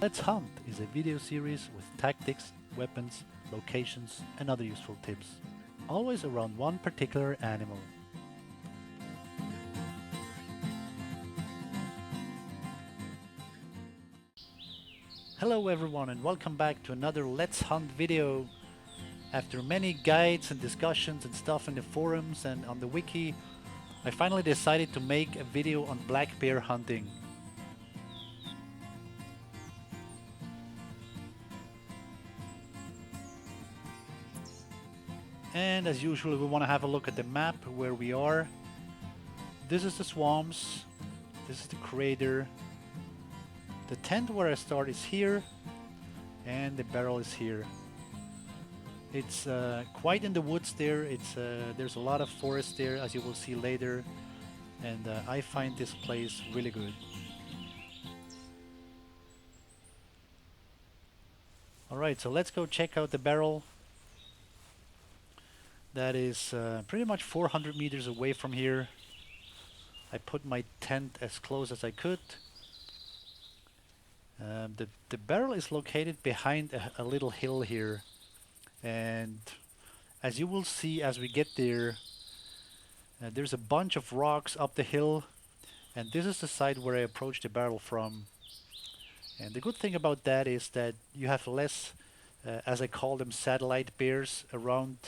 Let's Hunt is a video series with tactics, weapons, locations, and other useful tips, always around one particular animal. Hello everyone and welcome back to another Let's Hunt video. After many guides and discussions and stuff in the forums and on the wiki, I finally decided to make a video on black bear hunting. And as usual, we want to have a look at the map where we are. This is the swamps, this is the crater. The tent where I start is here, and the barrel is here. It's quite in the woods there. There's a lot of forest there, as you will see later, and I find this place really good. Alright, so let's go check out the barrel. That is pretty much 400 meters away from here. I put my tent as close as I could. The barrel is located behind a little hill here, and as you will see as we get there, there's a bunch of rocks up the hill, and this is the side where I approach the barrel from. And the good thing about that is that you have less, as I call them, satellite bears around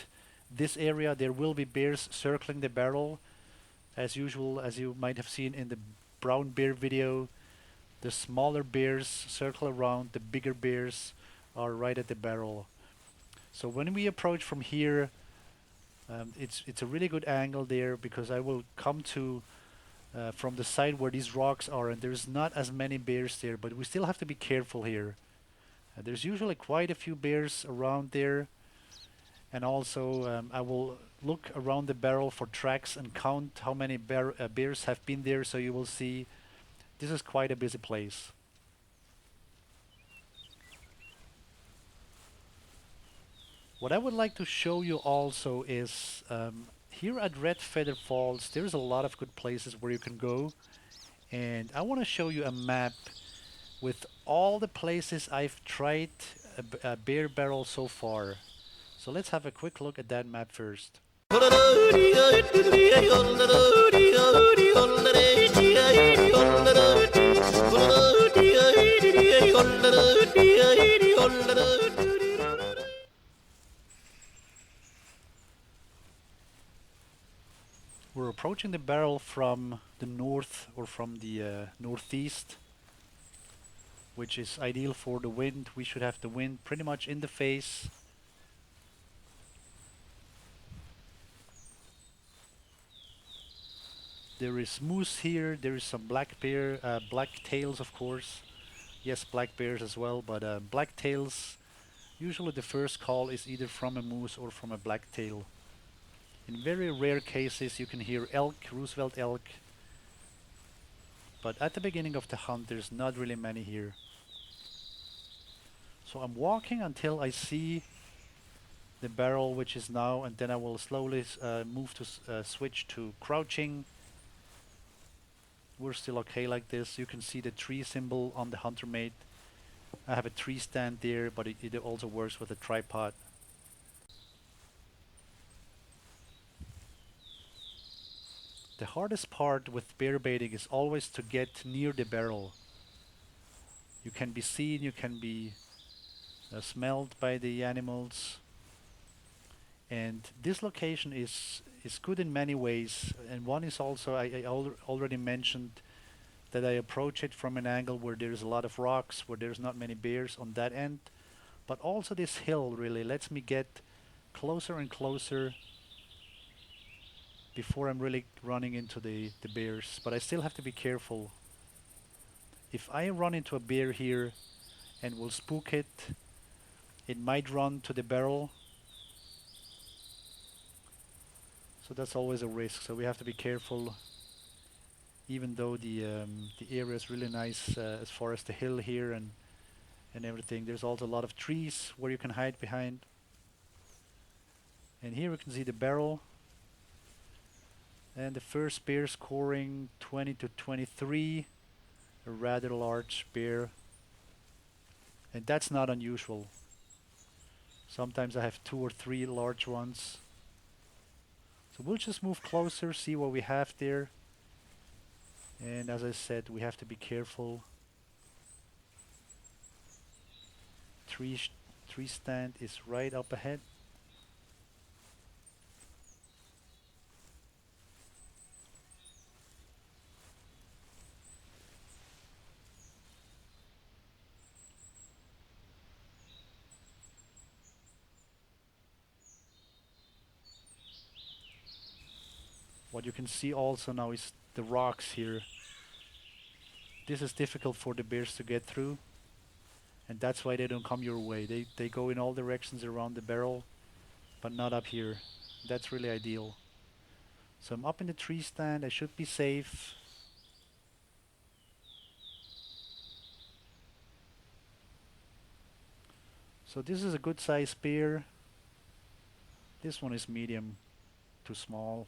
this area. There will be bears circling the barrel, as usual, as you might have seen in the brown bear video. The smaller bears circle around, the bigger bears are right at the barrel. So when we approach from here, it's a really good angle there, because I will come to from the side where these rocks are, and there's not as many bears there, but we still have to be careful here. There's usually quite a few bears around there, and also I will look around the barrel for tracks and count how many bears have been there, so you will see this is quite a busy place. What I would like to show you also is here at Redfeather Falls, there's a lot of good places where you can go, and I want to show you a map with all the places I've tried a bear barrel so far. So let's have a quick look at that map first. We're approaching the barrel from the north, or from the northeast, which is ideal for the wind. We should have the wind pretty much in the face. There is moose here, there is some black bear, black tails of course. Yes, black bears as well, but black tails, usually the first call is either from a moose or from a black tail. In very rare cases you can hear elk, Roosevelt elk, but at the beginning of the hunt there's not really many here. So I'm walking until I see the barrel, which is now, and then I will slowly move to switch to crouching. We're still okay like this. You can see the tree symbol on the hunter mate. I have a tree stand there, but it also works with a tripod. The hardest part with bear baiting is always to get near the barrel. You can be seen, you can be smelled by the animals, and this location is good in many ways. And one is also, I already mentioned that I approach it from an angle where there's a lot of rocks, where there's not many bears on that end, but also this hill really lets me get closer and closer before I'm really running into the bears. But I still have to be careful. If I run into a bear here and will spook it, it might run to the barrel. So that's always a risk, so we have to be careful, even though the area is really nice as far as the hill here and everything. There's also a lot of trees where you can hide behind. And here we can see the barrel, and the first bear scoring 20 to 23, a rather large bear. And that's not unusual. Sometimes I have 2 or 3 large ones. So we'll just move closer, see what we have there. And as I said, we have to be careful. Tree stand is right up ahead. What you can see also now is the rocks here. This is difficult for the bears to get through, and that's why they don't come your way. They go in all directions around the barrel, but not up here. That's really ideal. So I'm up in the tree stand. I should be safe. So this is a good size bear. This one is medium to small.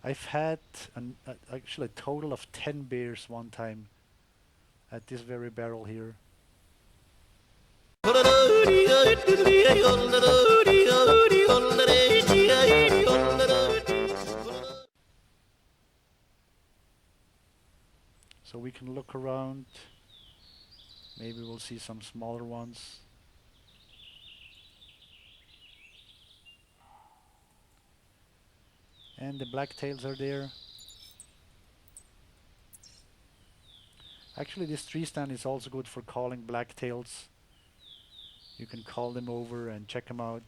I've had actually a total of 10 bears one time at this very barrel here. So we can look around. Maybe we'll see some smaller ones. And the blacktails are there. Actually, this tree stand is also good for calling blacktails. You can call them over and check them out.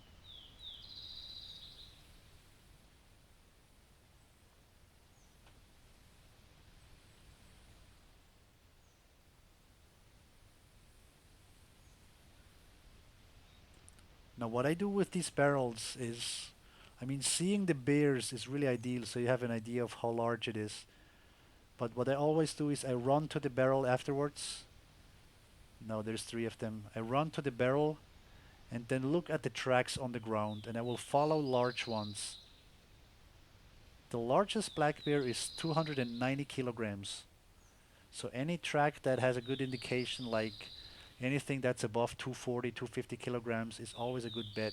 Now what I do with these barrels is, I mean, seeing the bears is really ideal, so you have an idea of how large it is. But what I always do is I run to the barrel afterwards. Now there's 3 of them. I run to the barrel and then look at the tracks on the ground, and I will follow large ones. The largest black bear is 290 kilograms. So any track that has a good indication, like anything that's above 240, 250 kilograms is always a good bet.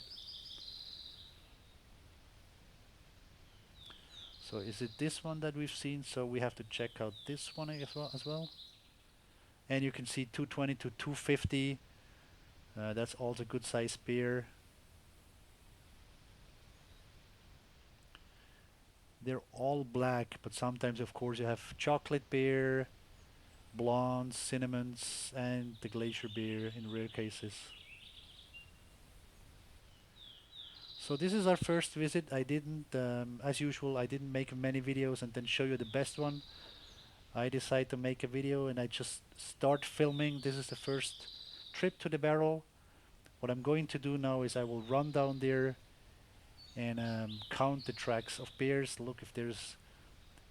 So is it this one that we've seen? So we have to check out this one as well. And you can see 220 to 250. That's also a good size bear. They're all black, but sometimes of course you have chocolate bear, blondes, cinnamons, and the glacier bear in rare cases. So this is our first visit. I didn't, as usual, I didn't make many videos and then show you the best one. I decided to make a video and I just start filming. This is the first trip to the barrel. What I'm going to do now is I will run down there and count the tracks of bears, look if there's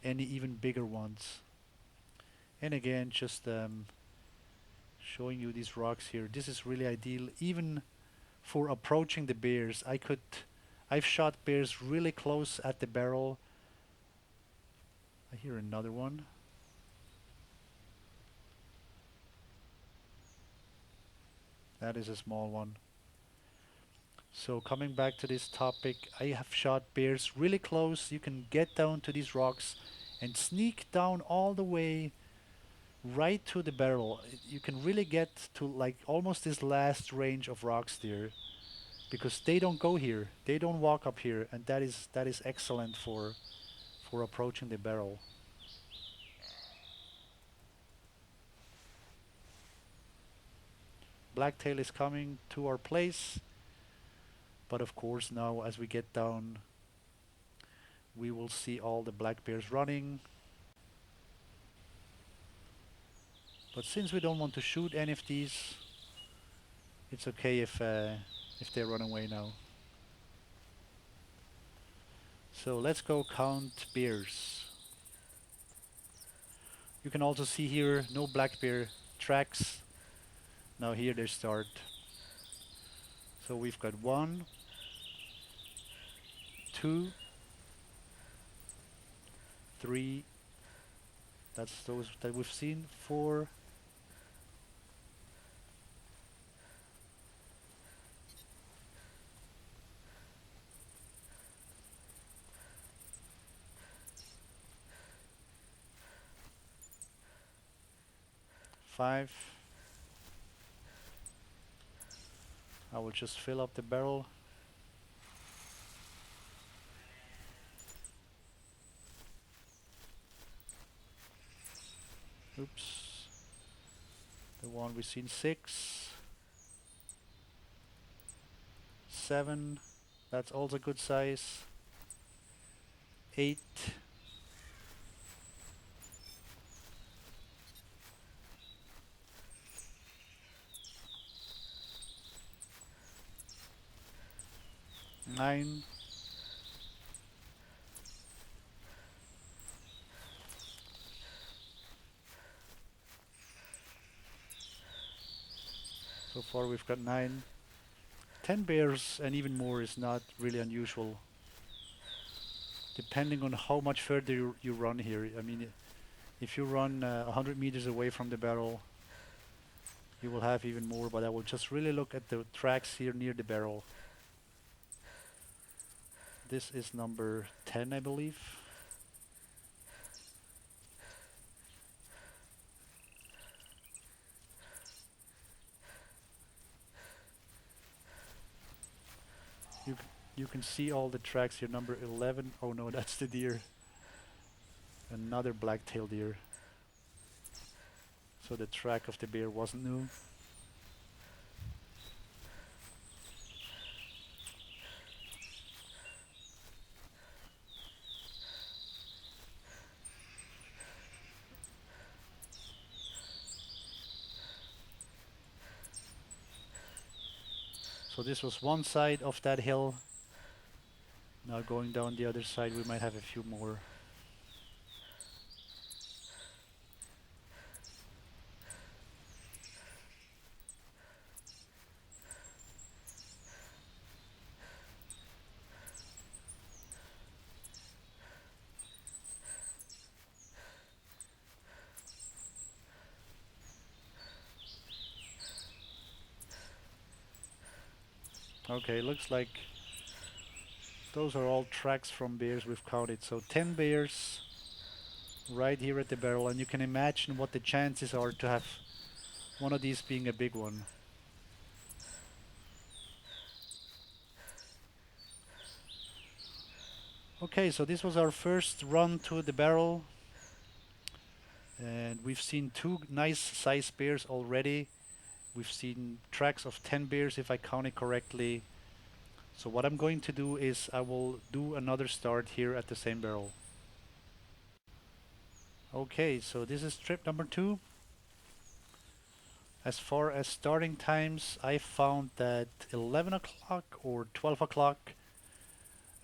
any even bigger ones. And again, just showing you these rocks here. This is really ideal even for approaching the bears. I've shot bears really close at the barrel. I hear another one. That is a small one. So coming back to this topic, I have shot bears really close. You can get down to these rocks and sneak down all the way right to the barrel. You can really get to like almost this last range of rocks there, because they don't go here. They don't walk up here, and that is excellent for approaching the barrel. Blacktail is coming to our place, but of course now as we get down we will see all the black bears running. But since we don't want to shoot any of these, it's okay if they run away now. So let's go count bears. You can also see here no black bear tracks. Now here they start. So we've got 1, 2, 3. That's those that we've seen. 4, 5. I will just fill up the barrel. Oops. The one we seen 6. 7. That's also good size. 8. 9. So far we've got 9. 10 bears and even more is not really unusual. Depending on how much further you run here. I mean, if you run 100 meters away from the barrel, you will have even more, but I will just really look at the tracks here near the barrel. This is number 10, I believe. You can see all the tracks here. Number 11. Oh no, that's the deer. Another black-tailed deer. So the track of the bear wasn't new. So this was one side of that hill. Now going down the other side, we might have a few more. Okay, looks like those are all tracks from bears we've counted. So 10 bears right here at the barrel, and you can imagine what the chances are to have one of these being a big one. Okay, so this was our first run to the barrel, and we've seen 2 nice sized bears already. We've seen tracks of 10 bears if I counted correctly. So what I'm going to do is I will do another start here at the same barrel. Okay, so this is trip number 2. As far as starting times, I found that 11 o'clock or 12 o'clock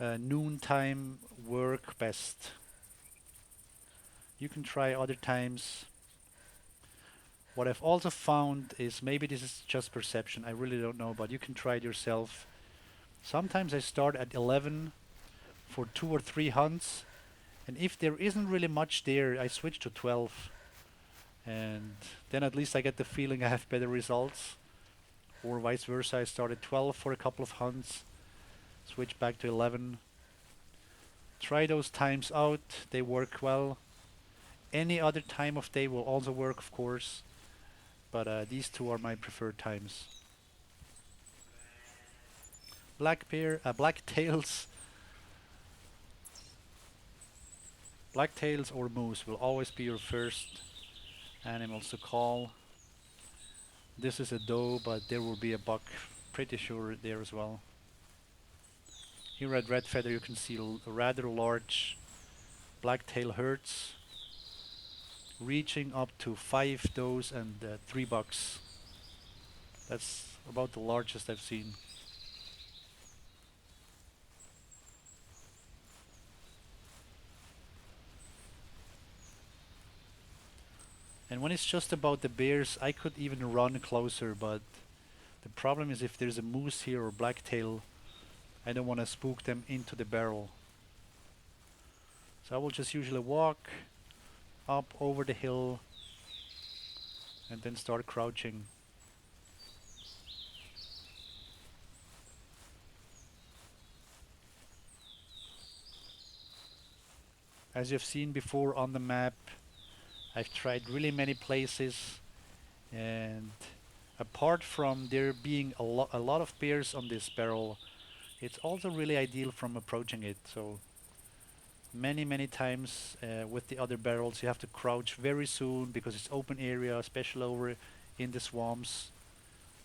noon time work best. You can try other times. What I've also found is, maybe this is just perception, I really don't know, but you can try it yourself. Sometimes I start at 11 for 2 or 3 hunts, and if there isn't really much there, I switch to 12. And then at least I get the feeling I have better results. Or vice versa, I start at 12 for a couple of hunts, switch back to 11. Try those times out, they work well. Any other time of day will also work, of course, but these 2 are my preferred times. Blacktails or moose will always be your first animals to call. This is a doe, but there will be a buck, pretty sure there as well. Here at Redfeather you can see rather large blacktail herds, reaching up to 5 does and 3 bucks. That's about the largest I've seen. And when it's just about the bears, I could even run closer, but the problem is if there's a moose here or blacktail, I don't want to spook them into the barrel. So I will just usually walk up over the hill and then start crouching. As you've seen before on the map, I've tried really many places, And apart from there being a lot of bears on this barrel, it's also really ideal from approaching it. So many times with the other barrels you have to crouch very soon because it's open area, especially over in the swamps.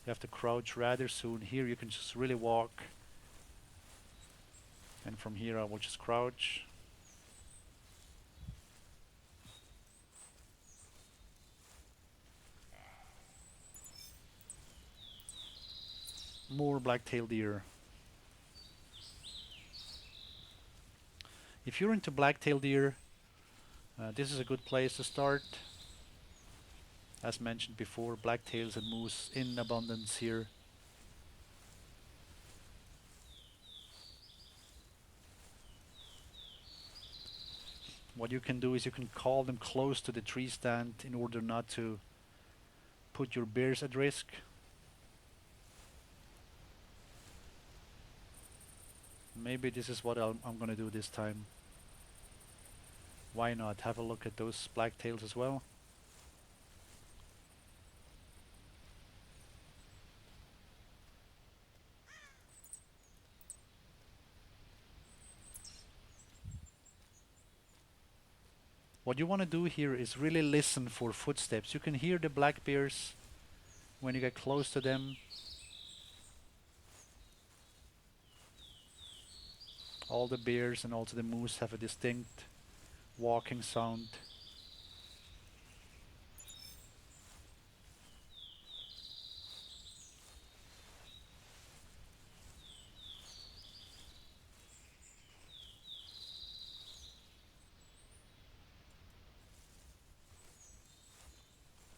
You have to crouch rather soon. Here you can just really walk, and from here I will just crouch. More black-tailed deer. If you're into black-tailed deer, this is a good place to start. As mentioned before, blacktails and moose in abundance here. What you can do is you can call them close to the tree stand in order not to put your bears at risk. Maybe this is what I'm gonna do this time. Why not have a look at those blacktails as well? What you want to do here is really listen for footsteps. You can hear the black bears when you get close to them. All the bears and also the moose have a distinct walking sound.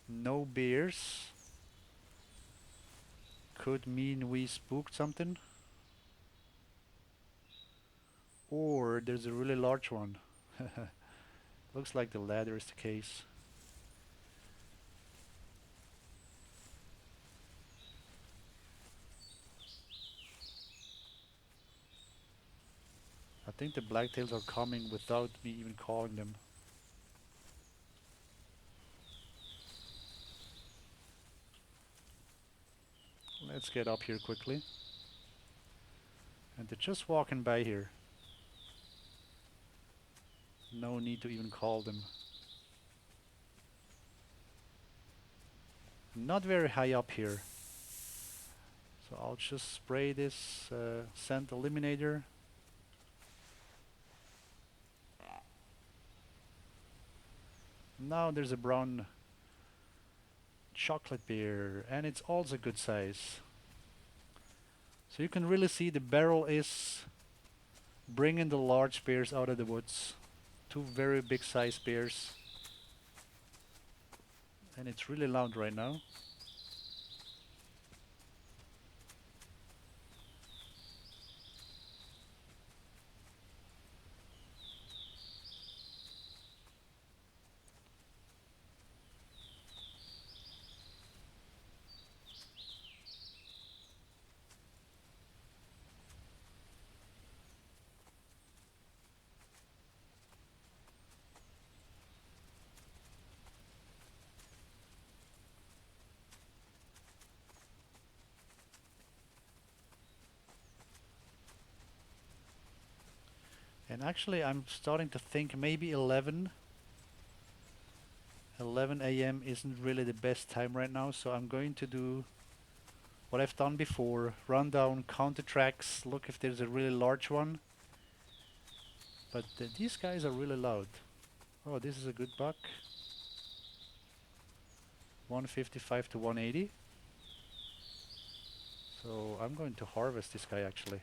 No bears could mean we spooked something. Or there's a really large one. Looks like the latter is the case. I think the blacktails are coming without me even calling them. Let's get up here quickly. And they're just walking by here. No need to even call them. Not very high up here. So I'll just spray this scent eliminator. Now there's a brown chocolate bear, and it's also good size. So you can really see the barrel is bringing the large bears out of the woods. Two very big size bears. And it's really loud right now. And actually I'm starting to think maybe 11 a.m. isn't really the best time right now, so I'm going to do what I've done before. Run down, count the tracks, look if there's a really large one. But these guys are really loud. Oh, this is a good buck. 155 to 180. So I'm going to harvest this guy actually.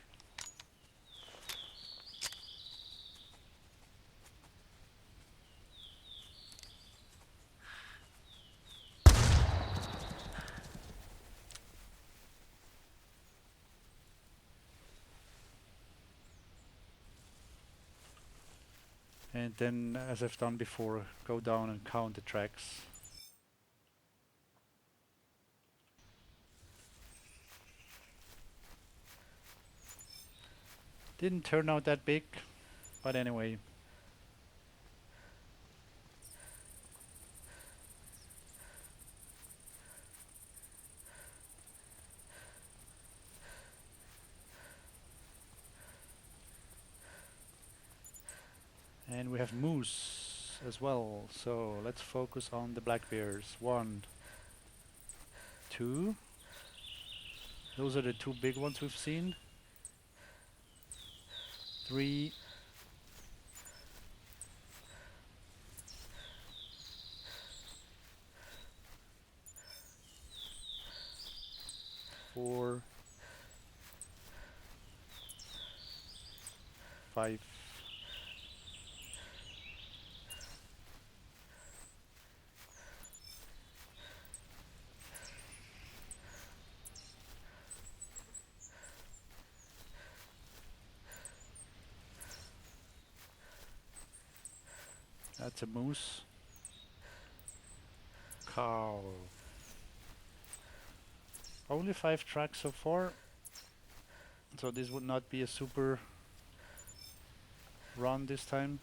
And then, as I've done before, go down and count the tracks. Didn't turn out that big, but anyway. And we have moose as well. So let's focus on the black bears. 1, 2. Those are the 2 big ones we've seen. 3. 4. 5. That's a moose. Cow. Only 5 tracks so far. So this would not be a super run this time.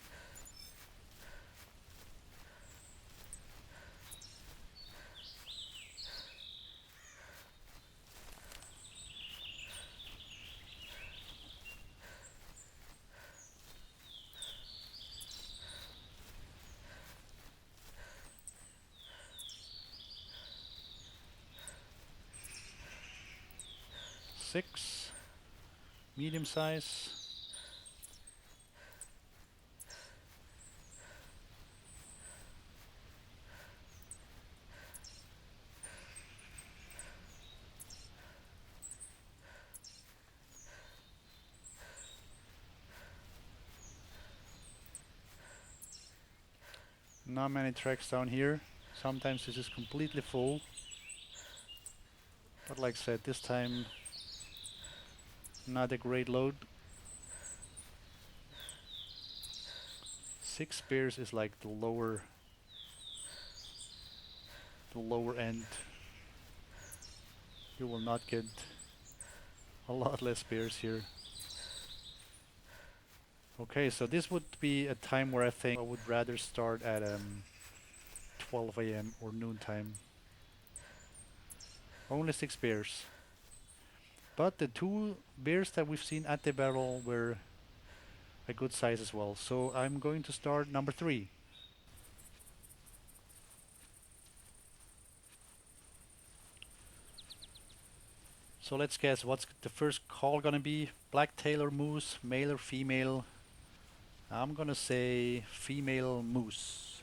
Six, medium size. Not many tracks down here. Sometimes this is completely full. But like I said, this time not a great load. 6 bears is like the lower end. You will not get a lot less bears here. Okay, so this would be a time where I think I would rather start at 12 a.m. or noon time. Only 6 bears. But the 2 bears that we've seen at the barrel were a good size as well. So I'm going to start number 3. So let's guess what's the first call gonna be. Blacktail or moose, male or female? I'm gonna say female moose.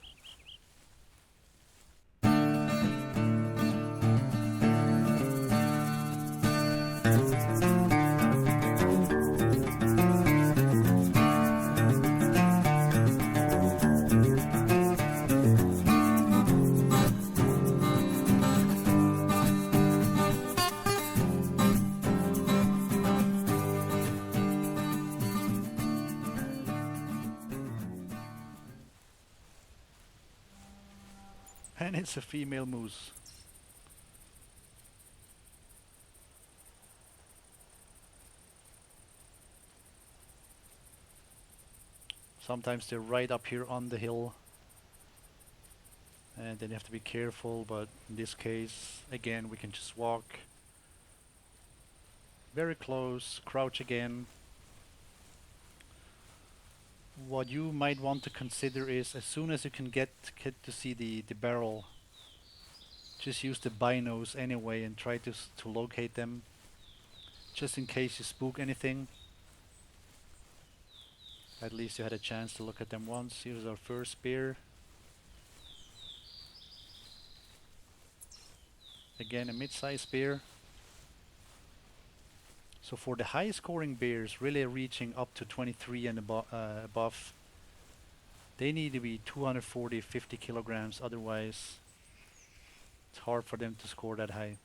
And it's a female moose. Sometimes they're right up here on the hill. And then you have to be careful, but in this case, again, we can just walk very close, crouch again. What you might want to consider is as soon as you can get to see the barrel, just use the binos anyway and try to locate them, just in case you spook anything. At least you had a chance to look at them once. Here's our first bear. Again, a mid-sized bear. So for the high scoring bears, really reaching up to 23 and above, they need to be 240, 50 kilograms, otherwise it's hard for them to score that high.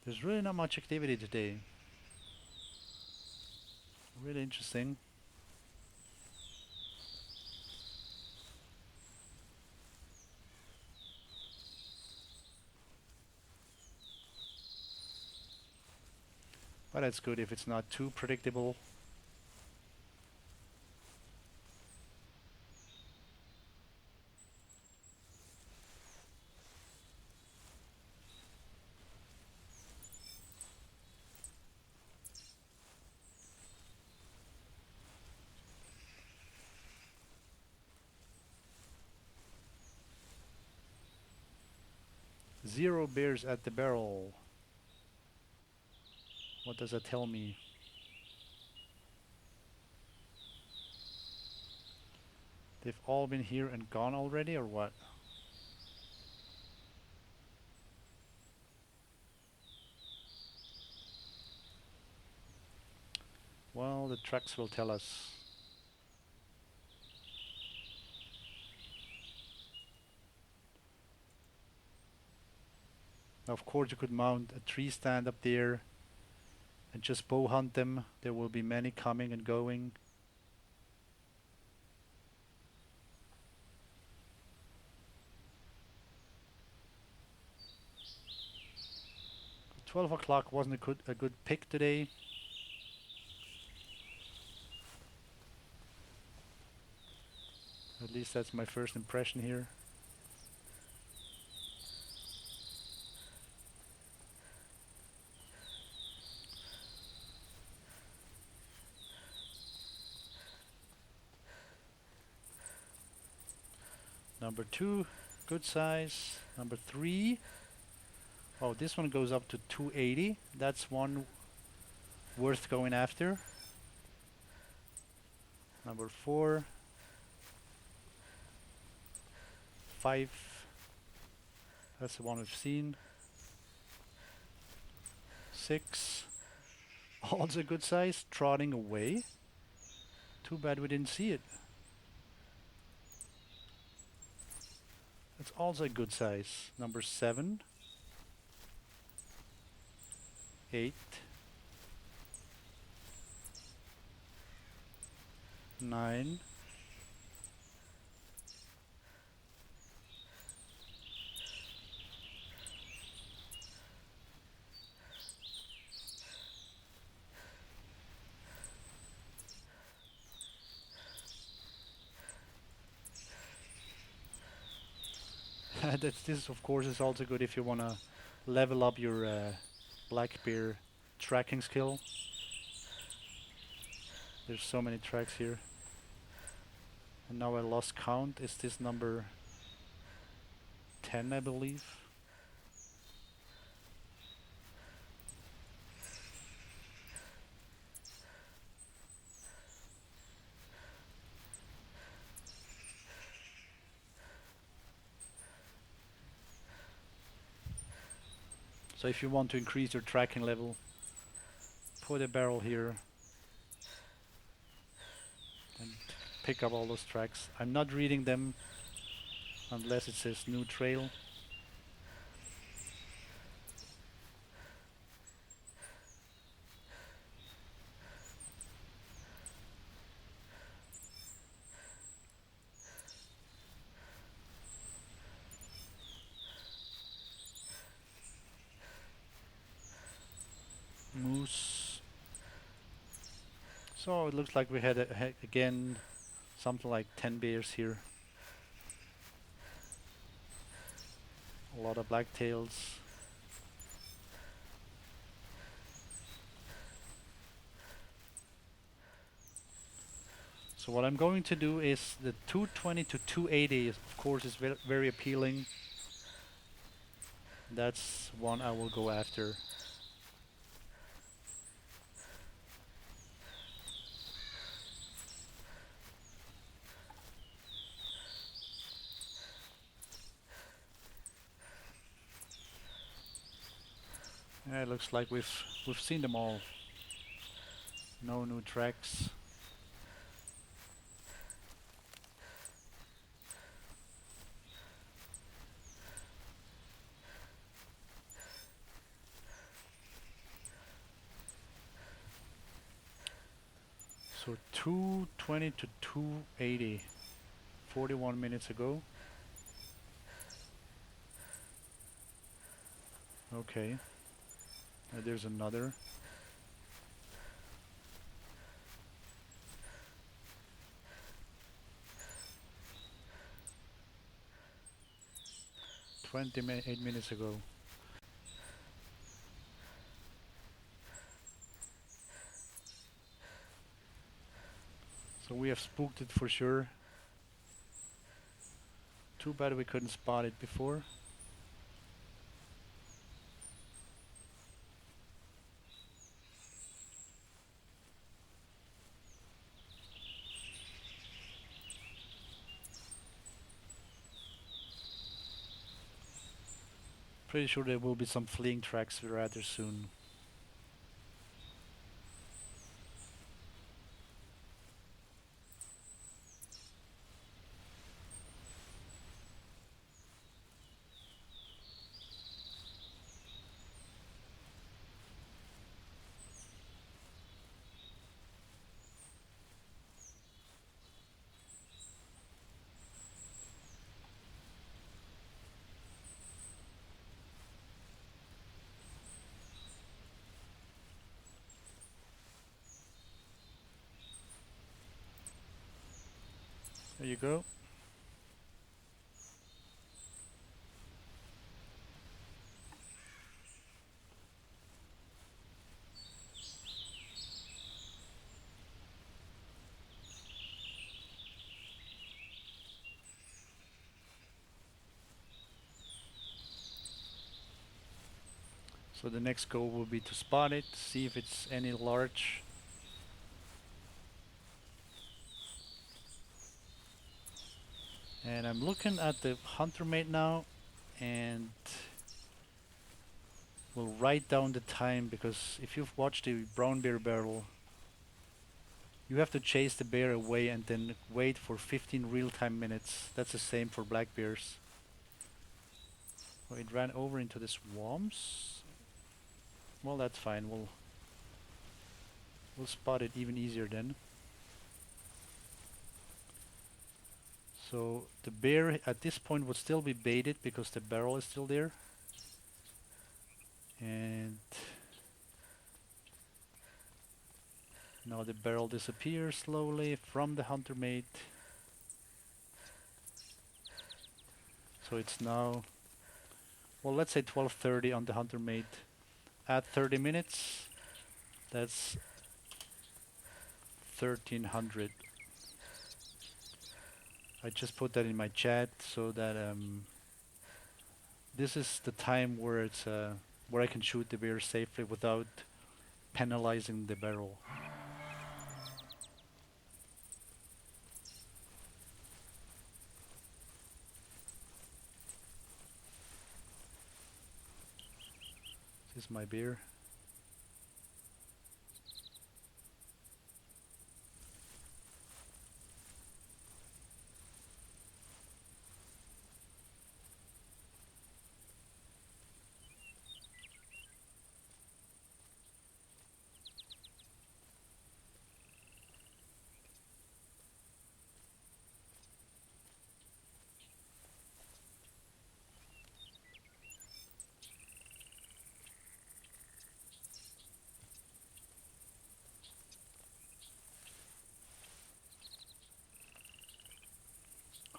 There's really not much activity today. Really interesting. But that's good if it's not too predictable. 0 bears at the barrel. What does that tell me? They've all been here and gone already, or what? Well, the tracks will tell us. Now, of course, you could mount a tree stand up there and just bow hunt them. There will be many coming and going. 12 o'clock wasn't a good pick today. At least that's my first impression here. Number 2, good size. Number 3, oh, this one goes up to 280. That's one worth going after. Number 4, 5, that's the one we've seen. 6, also good size, trotting away. Too bad we didn't see it. That's also a good size. Number 7, 8, 9, this of course is also good if you want to level up your black bear tracking skill. There's so many tracks here. And now I lost count. Is this number 10, I believe? So if you want to increase your tracking level, put a barrel here and pick up all those tracks. I'm not reading them unless it says new trail. Moose. So it looks like we had again something like 10 bears here. A lot of blacktails. So what I'm going to do is the 220 to 280 is, of course, is very appealing. That's one I will go after. Yeah, it looks like we've seen them all. No new tracks. So 220 to 280, 41 minutes ago. Okay. There's another. Eight minutes ago. So we have spooked it for sure. Too bad we couldn't spot it before. Pretty sure there will be some fleeing tracks rather soon. There you go. So the next goal will be to spot it, see if it's any large. And I'm looking at the hunter mate now, and we'll write down the time, because if you've watched the brown bear barrel, you have to chase the bear away and then wait for 15 real-time minutes. That's the same for black bears. Oh, it ran over into the swamps. Well, that's fine. We'll spot it even easier then. So the bear at this point would still be baited because the barrel is still there. And now the barrel disappears slowly from the hunter mate. So it's now, well, let's say 12:30 on the hunter mate. At 30 minutes, that's 1300. I just put that in my chat so that this is the time where it's where I can shoot the bear safely without penalizing the barrel. This is my bear.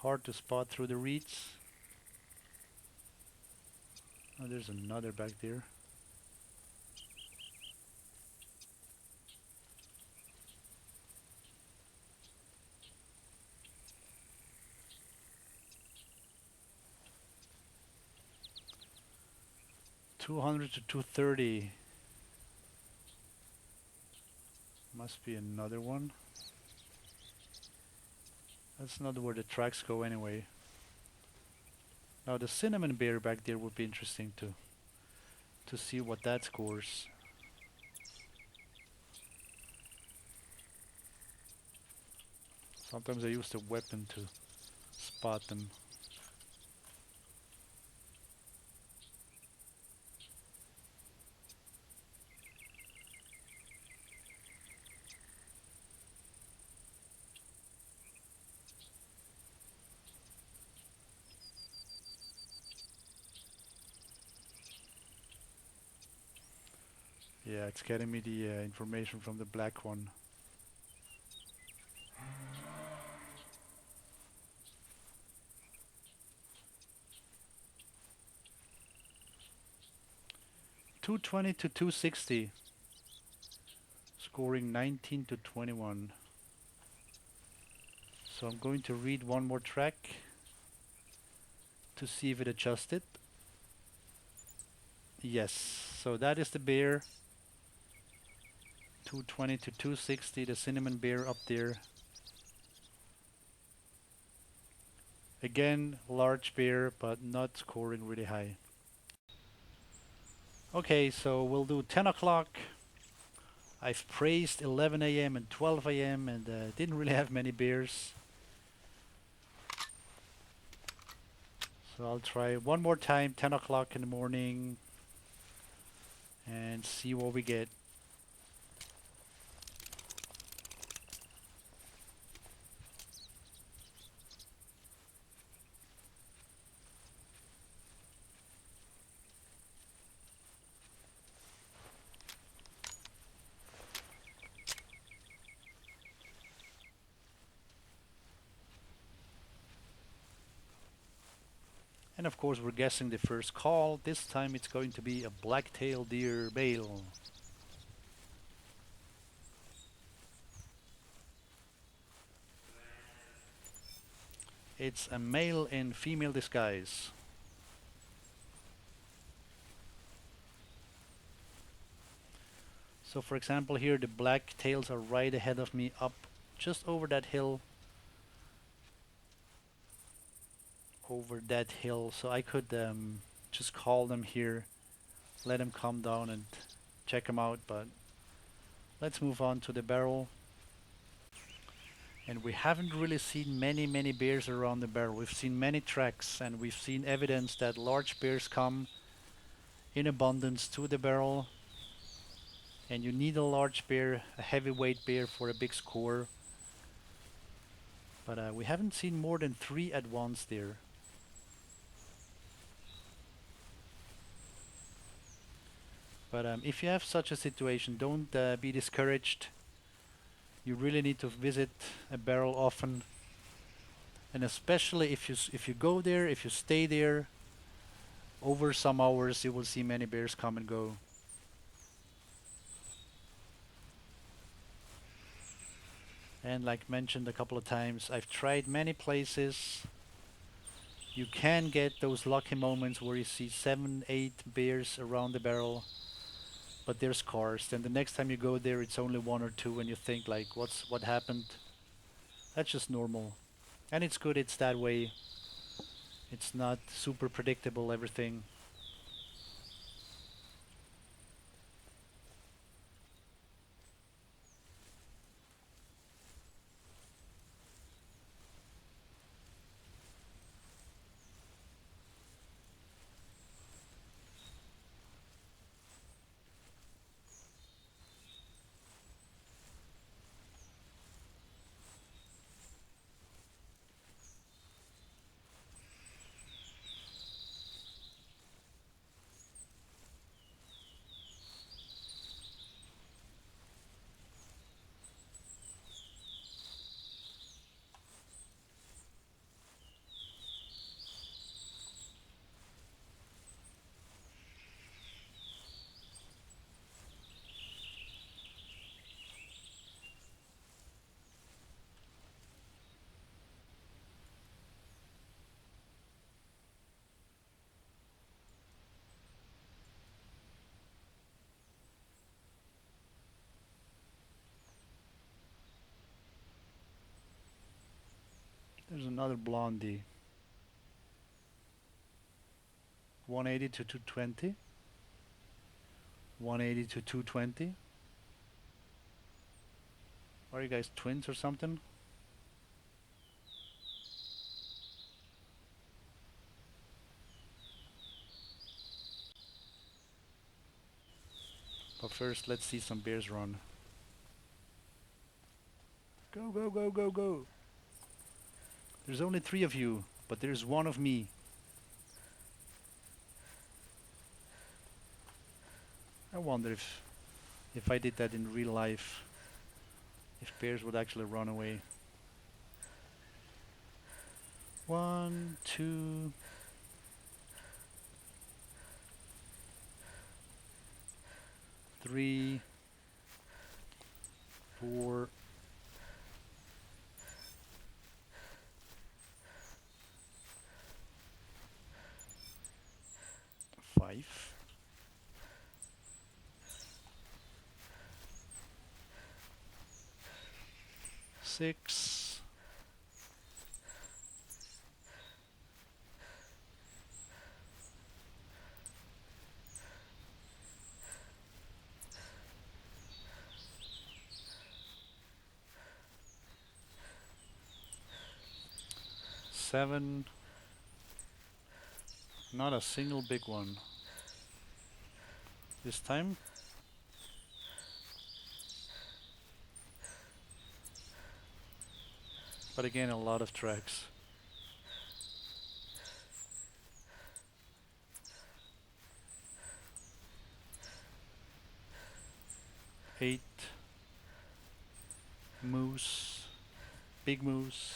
Hard to spot through the reeds. Oh, there's another back there. $200 to $230. Must be another one. That's not where the tracks go anyway. Now the cinnamon bear back there would be interesting to see what that scores. Sometimes I use the weapon to spot them. Yeah, it's getting me the information from the black one. $220 to $260. Scoring 19 to 21. So I'm going to read one more track to see if it adjusted. Yes, so that is the bear. 220 to 260, the cinnamon bear up there. Again, large bear, but not scoring really high. Okay, so we'll do 10 o'clock. I've praised 11 a.m. and 12 a.m. and didn't really have many beers. So I'll try one more time, 10 o'clock in the morning, and see what we get. And of course we're guessing the first call. This time it's going to be a black-tailed deer male. It's a male in female disguise. So for example here the black tails are right ahead of me up just over that hill. So I could just call them here, let them come down and check them out, but let's move on to the barrel. And we haven't really seen many bears around the barrel. We've seen many tracks and we've seen evidence that large bears come in abundance to the barrel, and you need a large bear, a heavyweight bear for a big score. But we haven't seen more than 3 at once there. But if you have such a situation, don't be discouraged. You really need to visit a barrel often, and especially if you go there, if you stay there over some hours, you will see many bears come and go. And like mentioned a couple of times, I've tried many places. You can get those lucky moments where you see 7, 8 bears around the barrel, but they're scarce. Then the next time you go there, it's only 1 or 2, and you think like, what happened? That's just normal, and it's good. It's that way. It's not super predictable, everything. There's another blondie. 180 to 220. 180 to 220. Are you guys twins or something? But first, let's see some bears run. Go, go, go, go, go. There's only 3 of you, but there's 1 of me. I wonder if I did that in real life, if bears would actually run away. 1, 2. 3, 4, 5. 6. 7. Not a single big one. This time. But again, a lot of tracks. 8. Moose. Big moose.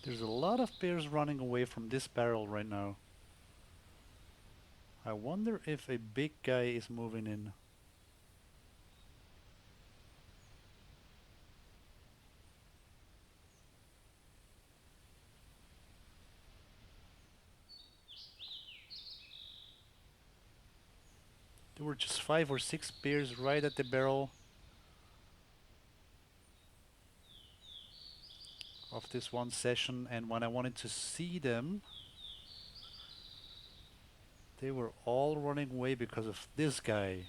There's a lot of bears running away from this barrel right now. I wonder if a big guy is moving in. There were just 5 or 6 bears right at the barrel of this one session, and when I wanted to see them, they were all running away because of this guy.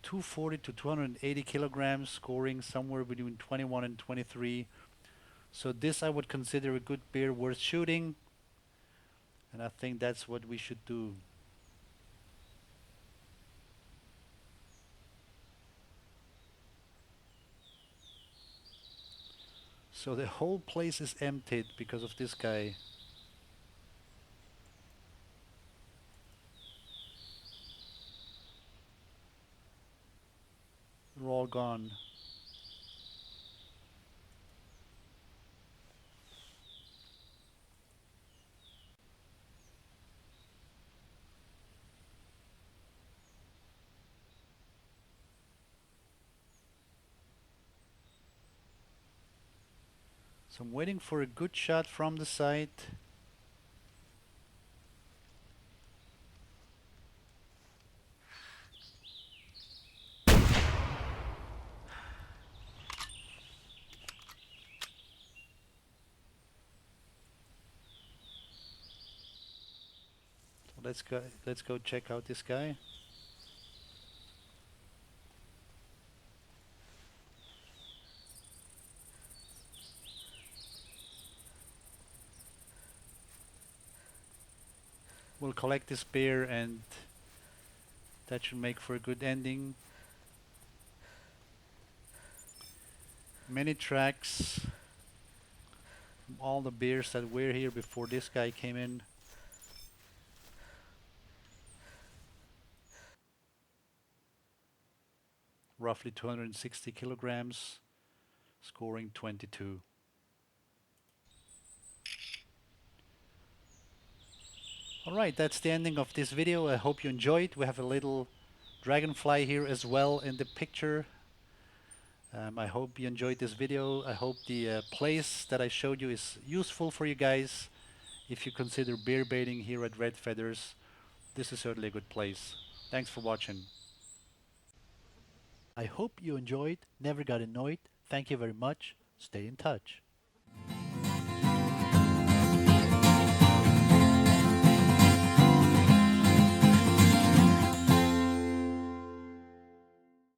.240 to 280 kilograms, scoring somewhere between 21 and 23. So this I would consider a good bear worth shooting, and I think that's what we should do. So the whole place is emptied because of this guy. They're all gone. So I'm waiting for a good shot from the side. So let's go check out this guy. collect this bear, and that should make for a good ending. Many tracks from all the bears that were here before this guy came in. Roughly 260 kilograms, scoring 22. Alright, that's the ending of this video. I hope you enjoyed. We have a little dragonfly here as well in the picture. I hope you enjoyed this video. I hope the place that I showed you is useful for you guys. If you consider bear baiting here at Red Feathers, this is certainly a good place. Thanks for watching. I hope you enjoyed, never got annoyed. Thank you very much. Stay in touch.